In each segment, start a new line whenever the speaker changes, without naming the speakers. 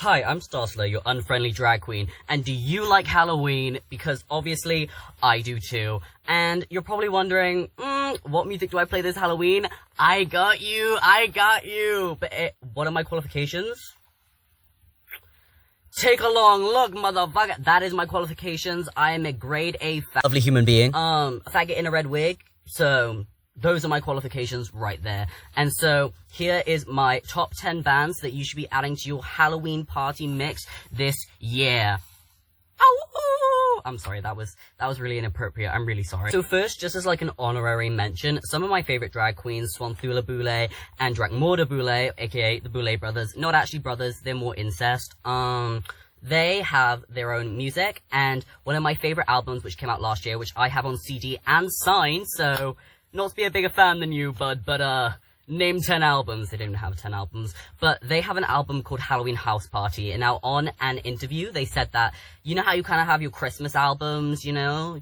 Hi, I'm Starxoulla, your unfriendly drag queen, and do you like Halloween? Because obviously, I do too. And you're probably wondering, what music do I play this Halloween? I got you! But what are my qualifications? Take a long look, motherfucker! That is my qualifications. I am a grade A lovely human being. Faggot in a red wig, so those are my qualifications right there. And so, here is my top 10 bands that you should be adding to your Halloween party mix this year. Ow! I'm sorry, that was really inappropriate. I'm really sorry. So first, just as like an honorary mention, some of my favorite drag queens, Starxoulla Boulay and Drakmorda Boulay, aka the Boulay brothers, not actually brothers, they're more incest. They have their own music, and one of my favorite albums, which came out last year, which I have on CD and signed, so not to be a bigger fan than you, bud, but name 10 albums. They don't have 10 albums, but they have an album called Halloween House Party, and now on an interview, they said that, you know how you kind of have your Christmas albums, you know,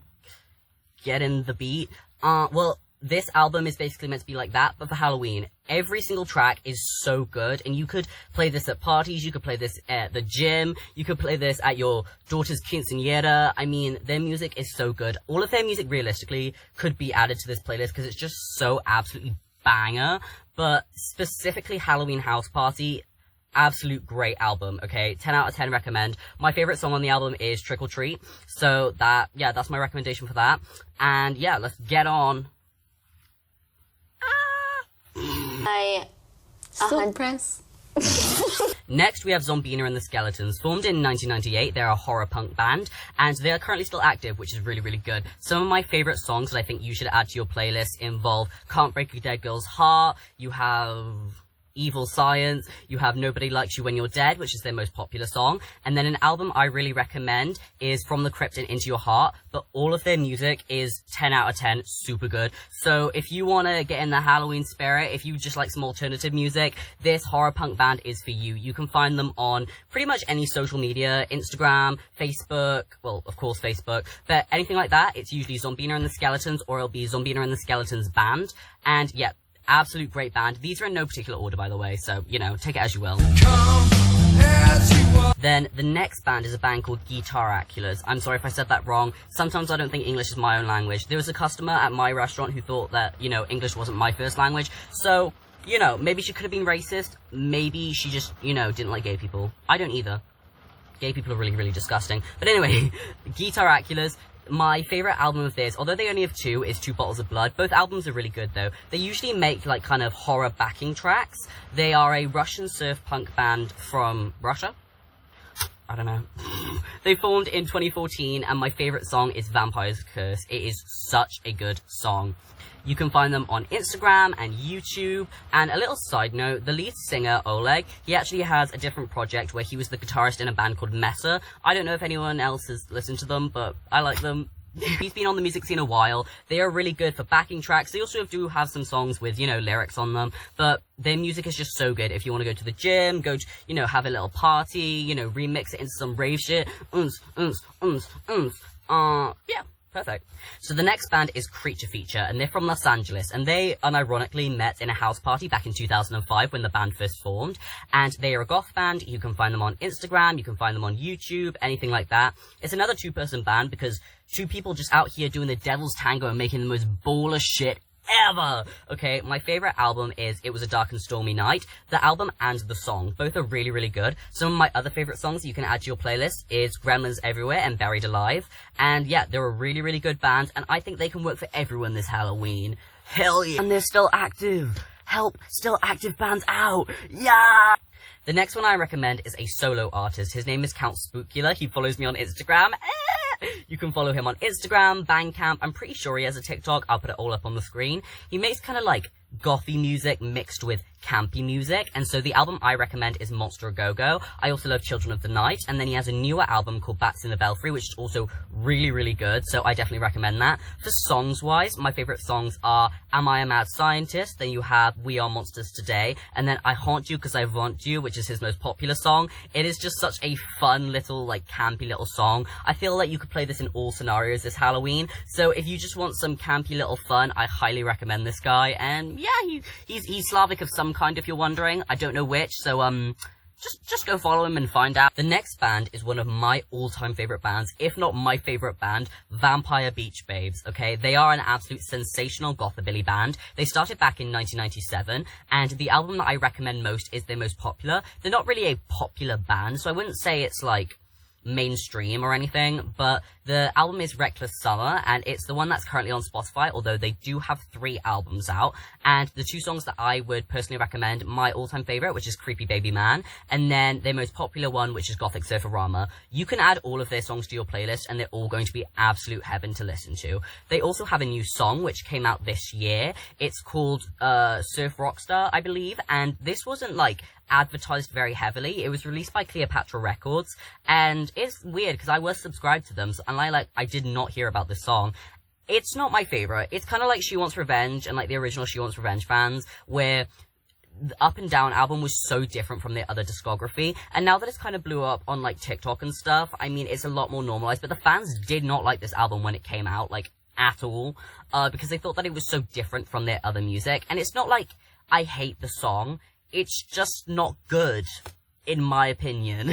get in the beat? Well, this album is basically meant to be like that, but for Halloween. Every single track is so good, and you could play this at parties, you could play this at the gym, you could play this at your daughter's quinceañera. I mean, their music is so good. All of their music, realistically, could be added to this playlist, because it's just so absolutely banger. But specifically Halloween House Party, absolute great album, okay? 10 out of 10 recommend. My favorite song on the album is Trick or Treat, so that's my recommendation for that. And yeah, let's get on.
Empress.
Next, we have Zombina and the Skeletons. Formed in 1998, they're a horror punk band, and they are currently still active, which is really, really good. Some of my favorite songs that I think you should add to your playlist involve Can't Break a Dead Girl's Heart, you have Evil Science, you have Nobody Likes You When You're Dead, which is their most popular song, and then an album I really recommend is From the Crypt and Into Your Heart, but all of their music is 10 out of 10, super good. So if you want to get in the Halloween spirit, if you just like some alternative music, this horror punk band is for you. You can find them on pretty much any social media, Instagram, Facebook, well, of course Facebook, but anything like that, it's usually Zombina and the Skeletons, or it'll be Zombina and the Skeletons Band, and yeah, absolute great band. These are in no particular order, by the way, so, you know, take it as you will. Then, the next band is a band called Guitaraculas. I'm sorry if I said that wrong. Sometimes I don't think English is my own language. There was a customer at my restaurant who thought that, you know, English wasn't my first language. So, you know, maybe she could have been racist. Maybe she just, you know, didn't like gay people. I don't either. Gay people are really, really disgusting. But anyway, Guitaraculas. My favorite album of theirs, although they only have two, is Two Bottles of Blood. Both albums are really good, though. They usually make, like, kind of horror backing tracks. They are a Russian surf punk band from Russia? I don't know. They formed in 2014, and my favorite song is Vampire's Curse. It is such a good song. You can find them on Instagram and YouTube. And a little side note, the lead singer, Oleg, he actually has a different project where he was the guitarist in a band called Mesa. I don't know if anyone else has listened to them, but I like them. He's been on the music scene a while. They are really good for backing tracks. They also do have some songs with, you know, lyrics on them. But their music is just so good. If you want to go to the gym, go to, you know, have a little party, you know, remix it into some rave shit. Yeah. Perfect. So the next band is Creature Feature, and they're from Los Angeles, and they unironically met in a house party back in 2005 when the band first formed, and they are a goth band. You can find them on Instagram, you can find them on YouTube, anything like that. It's another two-person band because two people just out here doing the devil's tango and making the most baller shit ever. Okay, my favorite album is It Was a Dark and Stormy Night. The album and the song, both are really, really good. Some of my other favorite songs you can add to your playlist is Gremlins Everywhere and Buried Alive. And yeah, they're a really, really good band, and I think they can work for everyone this Halloween. Hell yeah. And they're still active. Help, still active bands out. Yeah! The next one I recommend is a solo artist. His name is Count Spookula. He follows me on Instagram. You can follow him on Instagram, Bandcamp. I'm pretty sure he has a TikTok. I'll put it all up on the screen. He makes kind of like gothy music mixed with campy music, and so the album I recommend is Monster A Go-Go. I also love Children of the Night, and then he has a newer album called Bats in the Belfry, which is also really, really good, so I definitely recommend that. For songs-wise, my favorite songs are Am I a Mad Scientist? Then you have We Are Monsters Today, and then I Haunt You Cause I Want You, which is his most popular song. It is just such a fun little, like, campy little song. I feel like you could play this in all scenarios this Halloween, so if you just want some campy little fun, I highly recommend this guy, and yeah, he's Slavic of some kind, if you're wondering. I don't know which, so just go follow him and find out. The next band is one of my all-time favorite bands, if not my favorite band, Vampire Beach Babes, okay? They are an absolute sensational gothabilly band. They started back in 1997, and the album that I recommend most is their most popular. They're not really a popular band, so I wouldn't say it's like mainstream or anything, but the album is Reckless Summer, and it's the one that's currently on Spotify, although they do have 3 albums out, and the 2 songs that I would personally recommend, my all-time favorite, which is Creepy Baby Man, and then their most popular one, which is Gothic Surferama. You can add all of their songs to your playlist, and they're all going to be absolute heaven to listen to. They also have a new song, which came out this year. It's called, Surf Rockstar, I believe, and this wasn't, like, advertised very heavily. It was released by Cleopatra Records, and it's weird because I was subscribed to them, and I did not hear about this song. It's not my favorite. It's kind of like She Wants Revenge and like the original She Wants Revenge fans, where the Up and Down album was so different from their other discography, and now that it's kind of blew up on like TikTok and stuff, I mean, it's a lot more normalized, but the fans did not like this album when it came out, like, at all, because they thought that it was so different from their other music, and it's not like I hate the song, it's just not good, in my opinion.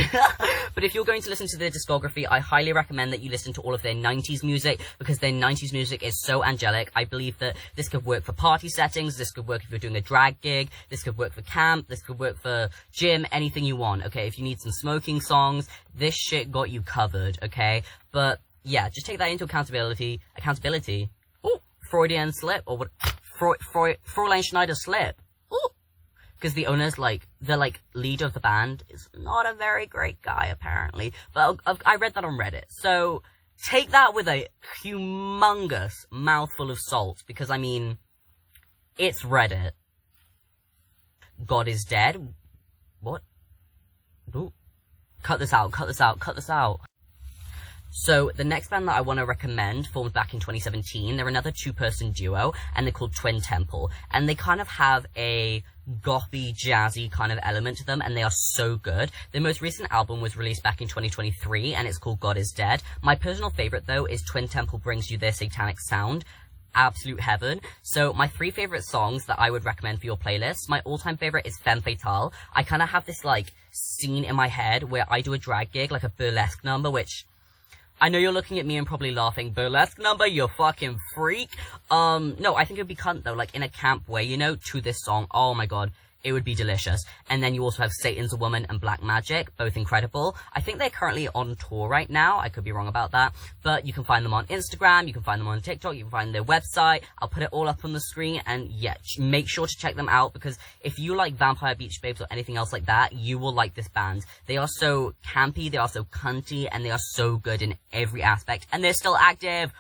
But if you're going to listen to their discography, I highly recommend that you listen to all of their 90s music, because their 90s music is so angelic. I believe that this could work for party settings, this could work if you're doing a drag gig, this could work for camp, this could work for gym, anything you want, okay? If you need some smoking songs, this shit got you covered, okay? But, yeah, just take that into accountability. Ooh, Freudian slip, or what? Fräulein Schneider slip. Ooh. Because the owner's, like, the, like, leader of the band is not a very great guy, apparently. But I read that on Reddit. So, take that with a humongous mouthful of salt. Because, I mean, it's Reddit. God is dead. What? Ooh. Cut this out. So, the next band that I want to recommend formed back in 2017. They're another 2-person duo, and they're called Twin Temple. And they kind of have a gothy, jazzy kind of element to them, and they are so good. Their most recent album was released back in 2023, and it's called God is Dead. My personal favorite, though, is Twin Temple Brings You Their Satanic Sound. Absolute heaven. So, my 3 favorite songs that I would recommend for your playlist, my all-time favorite is Femme Fatale. I kind of have this, like, scene in my head where I do a drag gig, like a burlesque number, which I know you're looking at me and probably laughing, burlesque number, you fucking freak. No, I think it would be cunt though, like in a camp way, you know, to this song. Oh my god, it would be delicious. And then you also have Satan's a Woman and Black Magic, both incredible. I think they're currently on tour right now, I could be wrong about that, but you can find them on Instagram, you can find them on TikTok, you can find their website, I'll put it all up on the screen, and yeah, make sure to check them out, because if you like Vampire Beach Babes or anything else like that, you will like this band. They are so campy, they are so cunty, and they are so good in every aspect, and they're still active.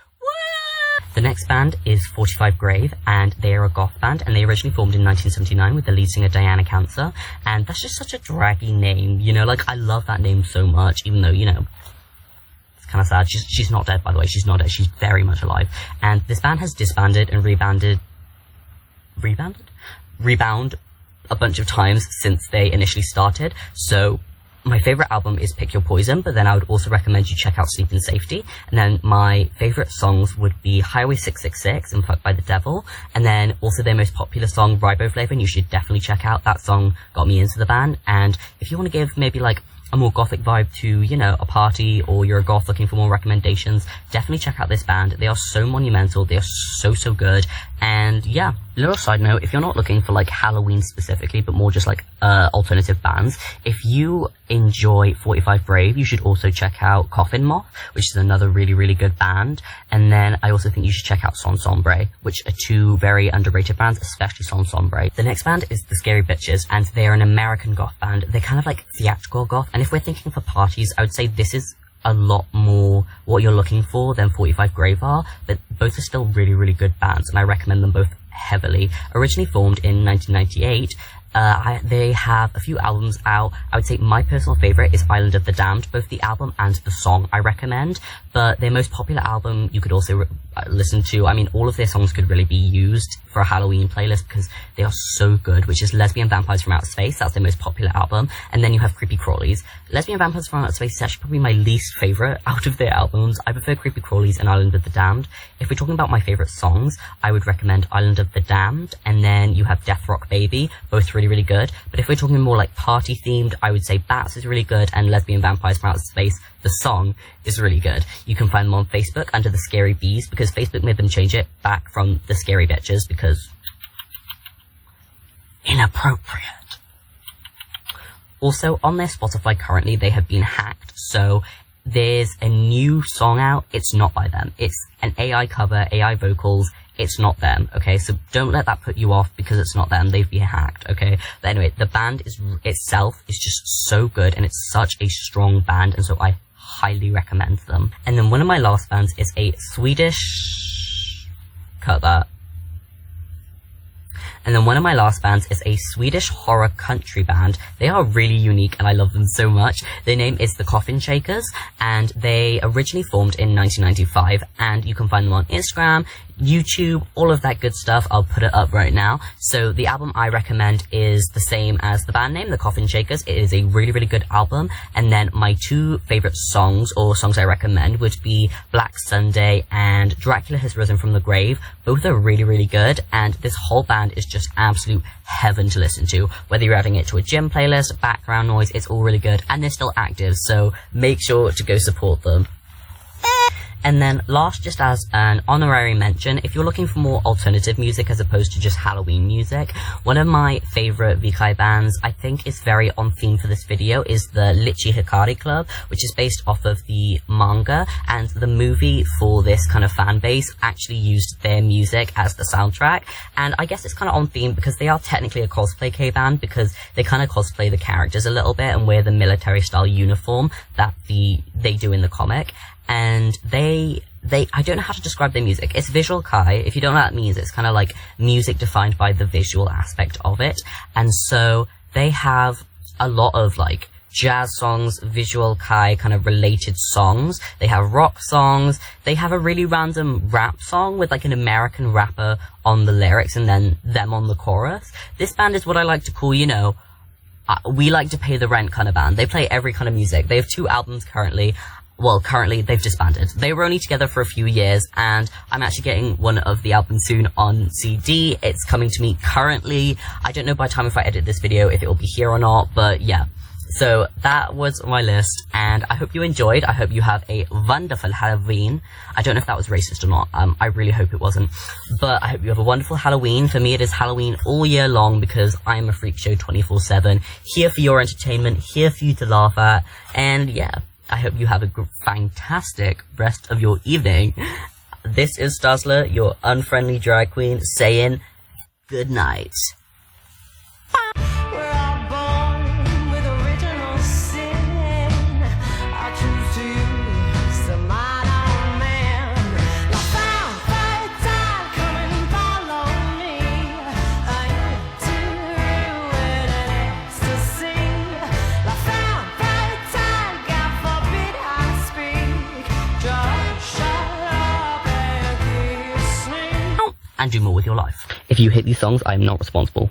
The next band is 45 Grave, and they are a goth band, and they originally formed in 1979 with the lead singer Diana Cancer, and that's just such a draggy name, you know, like, I love that name so much, even though, you know, it's kind of sad. She's not dead, by the way, she's not dead, she's very much alive, and this band has disbanded and rebound a bunch of times since they initially started, so my favorite album is Pick Your Poison, but then I would also recommend you check out Sleep in Safety. And then my favorite songs would be Highway 666 and Fucked by the Devil. And then also their most popular song, Riboflavin, you should definitely check out. That song got me into the band. And if you want to give maybe like a more gothic vibe to, you know, a party, or you're a goth looking for more recommendations, definitely check out this band. They are so monumental, they are so good, and yeah, little side note, if you're not looking for like Halloween specifically, but more just like alternative bands, if you enjoy 45 Brave, you should also check out Coffin Moth, which is another really good band, and then I also think you should check out Son Sombre, which are 2 very underrated bands, especially Son Sombre. The next band is The Scary Bitches, and they are an American goth band. They're kind of like theatrical goth, and if we're thinking for parties, I would say this is a lot more what you're looking for than 45 Grave are, but both are still really good bands, and I recommend them both heavily. Originally formed in 1998, they have a few albums out. I would say my personal favorite is Island of the Damned, both the album and the song I recommend, but their most popular album you could also listen to. I mean, all of their songs could really be used for a Halloween playlist because they are so good, which is Lesbian Vampires from Outer Space. That's their most popular album. And then you have Creepy Crawlies. Lesbian Vampires from Outer Space is actually probably my least favorite out of their albums. I prefer Creepy Crawlies and Island of the Damned. If we're talking about my favorite songs, I would recommend Island of the Damned, and then you have Death Rock Baby, both really, really good. But if we're talking more like party themed, I would say Bats is really good, and Lesbian Vampires from Outer Space, the song, is really good. You can find them on Facebook under the Scary Bees, because Facebook made them change it back from the Scary Bitches, because inappropriate. Also, on their Spotify currently, they have been hacked, so there's a new song out. It's not by them. It's an AI cover, AI vocals. It's not them, okay? So don't let that put you off because it's not them. They've been hacked, okay? But anyway, the band itself is just so good, and it's such a strong band, and so I highly recommend them. And then one of my last bands is a Swedish... Cut that. And then one of my last bands is a Swedish horror country band. They are really unique and I love them so much. Their name is the Coffin Shakers, and they originally formed in 1995, and you can find them on Instagram, YouTube, all of that good stuff. I'll put it up right now. So the album I recommend is the same as the band name, the Coffin Shakers. It is a really, really good album. And then my two favorite songs, or songs I recommend, would be Black Sunday and Dracula Has Risen from the Grave. Both are really, really good, and this whole band is just absolute heaven to listen to. Whether you're adding it to a gym playlist, background noise, it's all really good, and they're still active, so make sure to go support them. And then last, just as an honorary mention, if you're looking for more alternative music as opposed to just Halloween music, one of my favorite Vikai bands, I think is very on theme for this video, is the Lichi Hikari Club, which is based off of the manga, and the movie for this kind of fan base actually used their music as the soundtrack. And I guess it's kind of on theme because they are technically a cosplay K-band, because they kind of cosplay the characters a little bit and wear the military style uniform that they do in the comic. And I don't know how to describe their music. It's visual kai. If you don't know what that means, it's kind of like music defined by the visual aspect of it. And so they have a lot of like jazz songs, visual kai kind of related songs. They have rock songs. They have a really random rap song with like an American rapper on the lyrics and then them on the chorus. This band is what I like to call, you know, we like to pay the rent kind of band. They play every kind of music. They have 2 albums currently. Well, currently, they've disbanded. They were only together for a few years, and I'm actually getting one of the albums soon on CD. It's coming to me currently. I don't know by the time if I edit this video if it will be here or not, but yeah. So that was my list, and I hope you enjoyed. I hope you have a wonderful Halloween. I don't know if that was racist or not. I really hope it wasn't. But I hope you have a wonderful Halloween. For me, it is Halloween all year long because I am a freak show 24/7. Here for your entertainment, here for you to laugh at, and yeah. I hope you have a fantastic rest of your evening. This is Starxoulla, your unfriendly drag queen, saying good night. And do more with your life. If you hate these songs, I am not responsible.